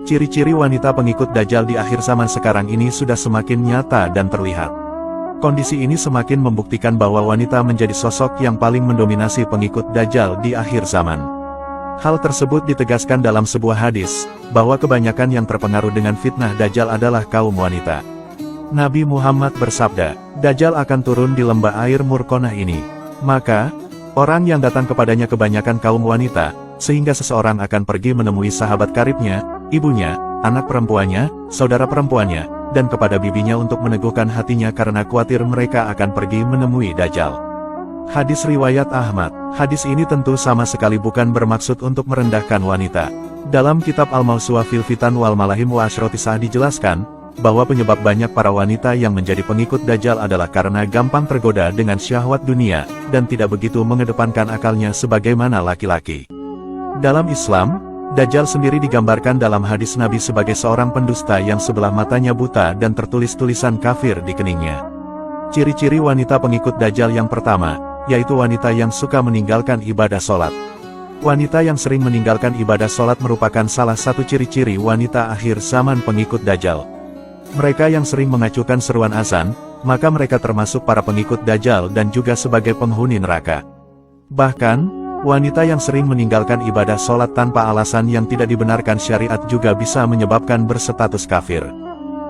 Ciri-ciri wanita pengikut Dajjal di akhir zaman sekarang ini sudah semakin nyata dan terlihat. Kondisi ini semakin membuktikan bahwa wanita menjadi sosok yang paling mendominasi pengikut Dajjal di akhir zaman. Hal tersebut ditegaskan dalam sebuah hadis, bahwa kebanyakan yang terpengaruh dengan fitnah Dajjal adalah kaum wanita. Nabi Muhammad bersabda, Dajjal akan turun di lembah air Murkonah ini. Maka, orang yang datang kepadanya kebanyakan kaum wanita, sehingga seseorang akan pergi menemui sahabat karibnya, ibunya, anak perempuannya, saudara perempuannya, dan kepada bibinya untuk meneguhkan hatinya karena khawatir mereka akan pergi menemui Dajjal. Hadis riwayat Ahmad. Hadis ini tentu sama sekali bukan bermaksud untuk merendahkan wanita. Dalam kitab Al-Mawsu'ah fil Fitan wal Malahim wa Ashrotisah dijelaskan, bahwa penyebab banyak para wanita yang menjadi pengikut Dajjal adalah karena gampang tergoda dengan syahwat dunia, dan tidak begitu mengedepankan akalnya sebagaimana laki-laki. Dalam Islam, Dajjal sendiri digambarkan dalam hadis Nabi sebagai seorang pendusta yang sebelah matanya buta dan tertulis tulisan kafir di keningnya. Ciri-ciri wanita pengikut Dajjal yang pertama, yaitu wanita yang suka meninggalkan ibadah sholat. Wanita yang sering meninggalkan ibadah sholat merupakan salah satu ciri-ciri wanita akhir zaman pengikut Dajjal. Mereka yang sering mengacukan seruan azan, maka mereka termasuk para pengikut Dajjal dan juga sebagai penghuni neraka. Bahkan, wanita yang sering meninggalkan ibadah sholat tanpa alasan yang tidak dibenarkan syariat juga bisa menyebabkan berstatus kafir.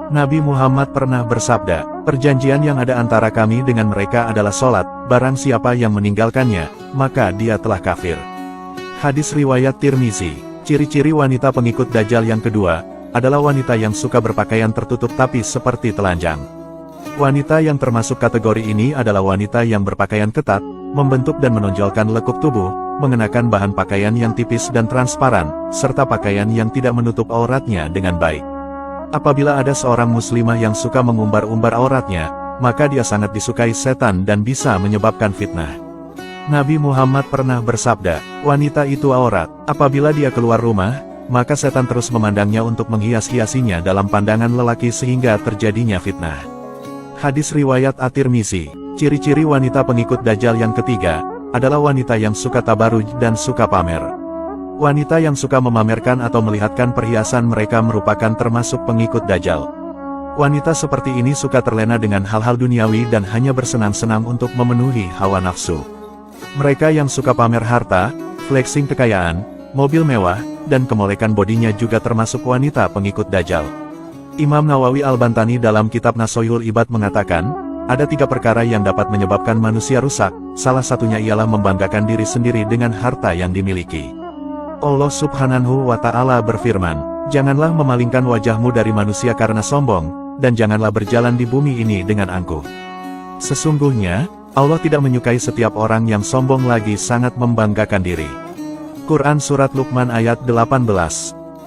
Nabi Muhammad pernah bersabda, perjanjian yang ada antara kami dengan mereka adalah sholat, barang siapa yang meninggalkannya, maka dia telah kafir. Hadis riwayat Tirmizi. Ciri-ciri wanita pengikut Dajjal yang kedua, adalah wanita yang suka berpakaian tertutup tapi seperti telanjang. Wanita yang termasuk kategori ini adalah wanita yang berpakaian ketat, membentuk dan menonjolkan lekuk tubuh, mengenakan bahan pakaian yang tipis dan transparan, serta pakaian yang tidak menutup auratnya dengan baik. Apabila ada seorang muslimah yang suka mengumbar-umbar auratnya, maka dia sangat disukai setan dan bisa menyebabkan fitnah. Nabi Muhammad pernah bersabda, wanita itu aurat, apabila dia keluar rumah, maka setan terus memandangnya untuk menghias-hiasinya dalam pandangan lelaki sehingga terjadinya fitnah. Hadis riwayat At-Tirmizi. Ciri-ciri wanita pengikut Dajjal yang ketiga, adalah wanita yang suka tabaruj dan suka pamer. Wanita yang suka memamerkan atau melihatkan perhiasan mereka merupakan termasuk pengikut Dajjal. Wanita seperti ini suka terlena dengan hal-hal duniawi dan hanya bersenang-senang untuk memenuhi hawa nafsu. Mereka yang suka pamer harta, flexing kekayaan, mobil mewah, dan kemolekan bodinya juga termasuk wanita pengikut Dajjal. Imam Nawawi Al-Bantani dalam kitab Nasoyul Ibad mengatakan, ada 3 perkara yang dapat menyebabkan manusia rusak, salah satunya ialah membanggakan diri sendiri dengan harta yang dimiliki. Allah Subhanahu wa Ta'ala berfirman, janganlah memalingkan wajahmu dari manusia karena sombong, dan janganlah berjalan di bumi ini dengan angkuh. Sesungguhnya, Allah tidak menyukai setiap orang yang sombong lagi sangat membanggakan diri. Quran Surat Luqman ayat 18.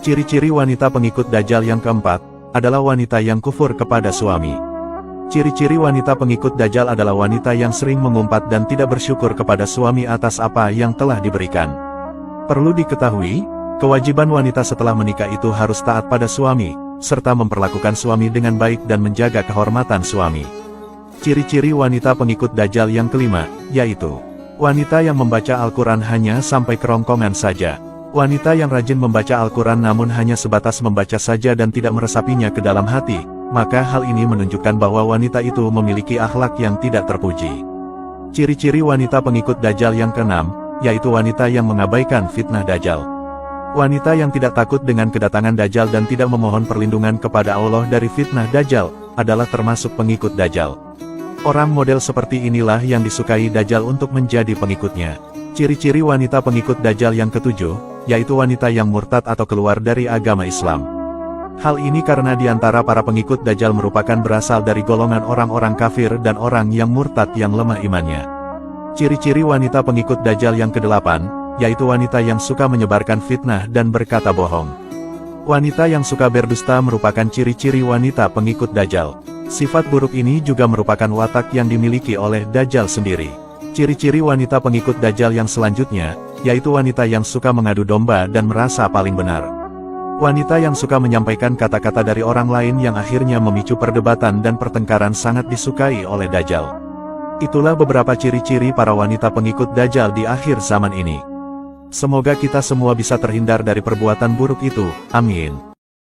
Ciri-ciri wanita pengikut Dajjal yang keempat, adalah wanita yang kufur kepada suami. Ciri-ciri wanita pengikut Dajjal adalah wanita yang sering mengumpat dan tidak bersyukur kepada suami atas apa yang telah diberikan. Perlu diketahui, kewajiban wanita setelah menikah itu harus taat pada suami, serta memperlakukan suami dengan baik dan menjaga kehormatan suami. Ciri-ciri wanita pengikut Dajjal yang kelima, yaitu wanita yang membaca Al-Quran hanya sampai kerongkongan saja. Wanita yang rajin membaca Al-Quran namun hanya sebatas membaca saja dan tidak meresapinya ke dalam hati, maka hal ini menunjukkan bahwa wanita itu memiliki akhlak yang tidak terpuji. Ciri-ciri wanita pengikut Dajjal yang keenam, yaitu wanita yang mengabaikan fitnah Dajjal. Wanita yang tidak takut dengan kedatangan Dajjal dan tidak memohon perlindungan kepada Allah dari fitnah Dajjal, adalah termasuk pengikut Dajjal. Orang model seperti inilah yang disukai Dajjal untuk menjadi pengikutnya. Ciri-ciri wanita pengikut Dajjal yang ketujuh, yaitu wanita yang murtad atau keluar dari agama Islam. Hal ini karena di antara para pengikut Dajjal merupakan berasal dari golongan orang-orang kafir dan orang yang murtad yang lemah imannya. Ciri-ciri wanita pengikut Dajjal yang kedelapan, yaitu wanita yang suka menyebarkan fitnah dan berkata bohong. Wanita yang suka berdusta merupakan ciri-ciri wanita pengikut Dajjal. Sifat buruk ini juga merupakan watak yang dimiliki oleh Dajjal sendiri. Ciri-ciri wanita pengikut Dajjal yang selanjutnya, yaitu wanita yang suka mengadu domba dan merasa paling benar. Wanita yang suka menyampaikan kata-kata dari orang lain yang akhirnya memicu perdebatan dan pertengkaran sangat disukai oleh Dajjal. Itulah beberapa ciri-ciri para wanita pengikut Dajjal di akhir zaman ini. Semoga kita semua bisa terhindar dari perbuatan buruk itu, amin.